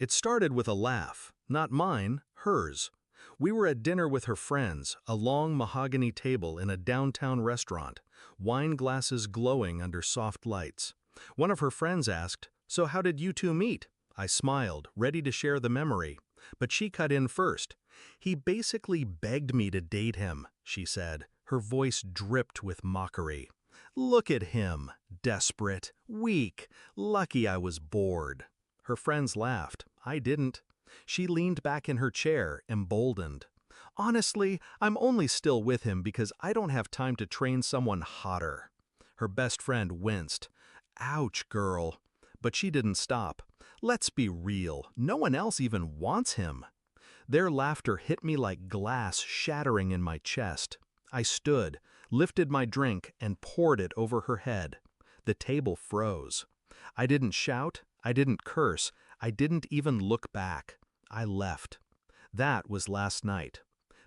It started with a laugh, not mine, hers. We were at dinner with her friends, a long mahogany table in a downtown restaurant, wine glasses glowing under soft lights. One of her friends asked, "So how did you two meet?" I smiled, ready to share the memory. But she cut in first. "He basically begged me to date him," she said. Her voice dripped with mockery. "Look at him, desperate, weak, lucky I was bored." Her friends laughed. I didn't. She leaned back in her chair, emboldened. "Honestly, I'm only still with him because I don't have time to train someone hotter." Her best friend winced. "Ouch, girl." But she didn't stop. "Let's be real, no one else even wants him." Their laughter hit me like glass shattering in my chest. I stood, lifted my drink, and poured it over her head. The table froze. I didn't shout, I didn't curse, I didn't even look back. I left. That was last night.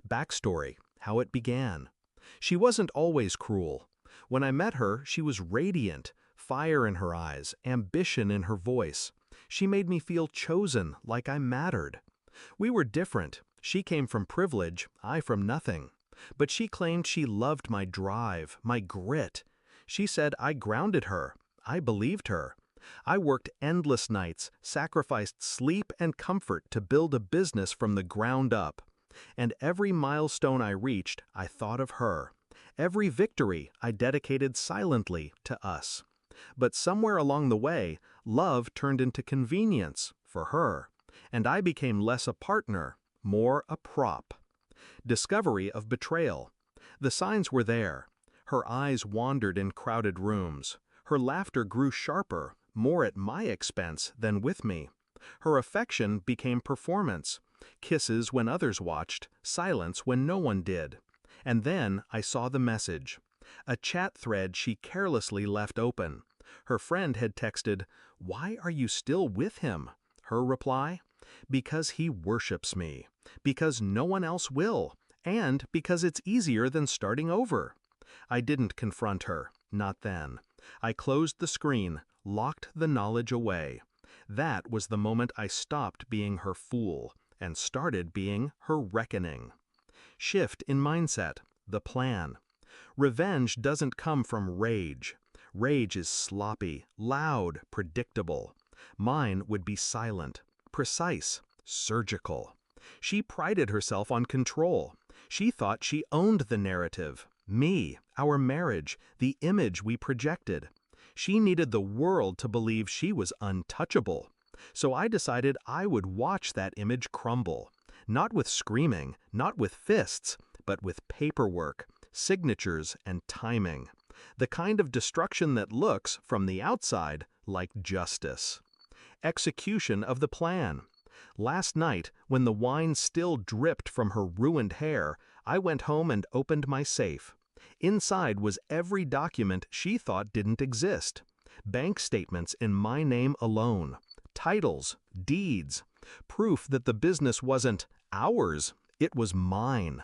Backstory, how it began. She wasn't always cruel. When I met her, she was radiant, fire in her eyes, ambition in her voice. She made me feel chosen, like I mattered. We were different. She came from privilege, I from nothing. But she claimed she loved my drive, my grit. She said I grounded her. I believed her. I worked endless nights, sacrificed sleep and comfort to build a business from the ground up. And every milestone I reached, I thought of her. Every victory I dedicated silently to us. But somewhere along the way, love turned into convenience for her. And I became less a partner, more a prop. Discovery of betrayal. The signs were there. Her eyes wandered in crowded rooms. Her laughter grew sharper, more at my expense than with me. Her affection became performance. Kisses when others watched, silence when no one did. And then I saw the message. A chat thread she carelessly left open. Her friend had texted, "Why are you still with him?" Her reply, "Because he worships me. Because no one else will. And because it's easier than starting over." I didn't confront her, not then. I closed the screen, locked the knowledge away. That was the moment I stopped being her fool and started being her reckoning. Shift in mindset, the plan. Revenge doesn't come from rage. Rage is sloppy, loud, predictable. Mine would be silent, precise, surgical. She prided herself on control. She thought she owned the narrative. Me, our marriage, the image we projected. She needed the world to believe she was untouchable. So I decided I would watch that image crumble. Not with screaming, not with fists, but with paperwork, signatures, and timing. The kind of destruction that looks, from the outside, like justice. Execution of the plan. Last night, when the wine still dripped from her ruined hair, I went home and opened my safe. Inside was every document she thought didn't exist. Bank statements in my name alone. Titles, deeds. Proof that the business wasn't ours, it was mine.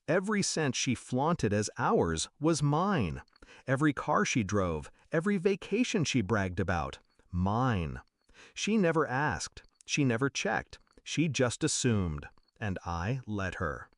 Every cent she flaunted as ours was mine. Every car she drove, every vacation she bragged about, mine. She never asked. She never checked. She just assumed. And I let her.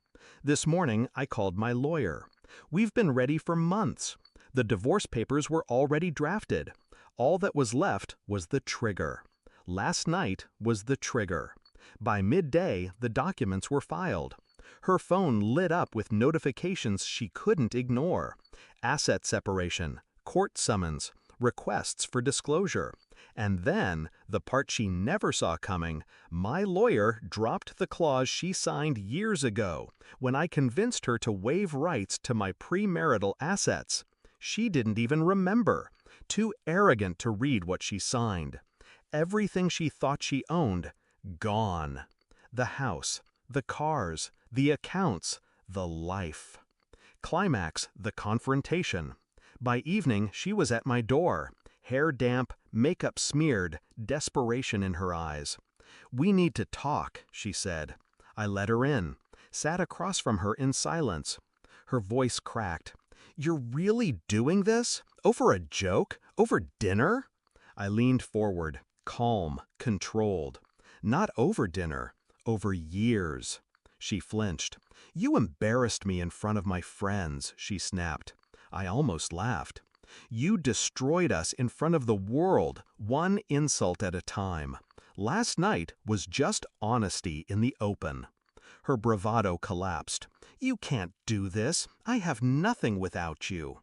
This morning, I called my lawyer. We've been ready for months. The divorce papers were already drafted. All that was left was the trigger. Last night was the trigger. By midday, the documents were filed. Her phone lit up with notifications she couldn't ignore. Asset separation, court summons, requests for disclosure. And then, the part she never saw coming, my lawyer dropped the clause she signed years ago when I convinced her to waive rights to my premarital assets. She didn't even remember. Too arrogant to read what she signed. Everything she thought she owned, gone. The house, the cars, the accounts, the life. Climax, the confrontation. By evening, she was at my door. Hair damp, makeup smeared, desperation in her eyes. "We need to talk," she said. I let her in, sat across from her in silence. Her voice cracked. "You're really doing this? Over a joke? Over dinner?" I leaned forward, calm, controlled. Not over dinner, over years. She flinched. You embarrassed me in front of my friends, she snapped. I almost laughed. You destroyed us in front of the world, one insult at a time. Last night was just honesty in the open. Her bravado collapsed. You can't do this. I have nothing without you.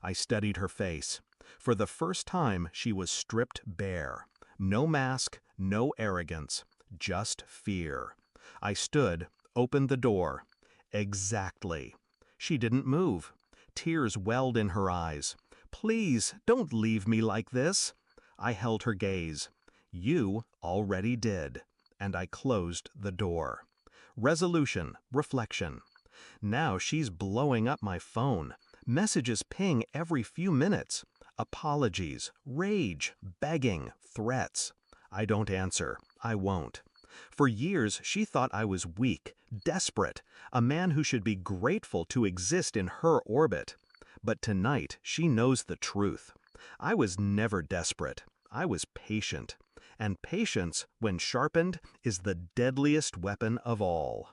I studied her face. For the first time, she was stripped bare. No mask, no arrogance, just fear. I stood, opened the door. Exactly. She didn't move. Tears welled in her eyes. Please, don't leave me like this. I held her gaze. You already did. And I closed the door. Resolution, reflection. Now she's blowing up my phone. Messages ping every few minutes. Apologies, rage, begging, threats. I don't answer. I won't. For years, she thought I was weak, desperate, a man who should be grateful to exist in her orbit. But tonight, she knows the truth. I was never desperate. I was patient. And patience, when sharpened, is the deadliest weapon of all.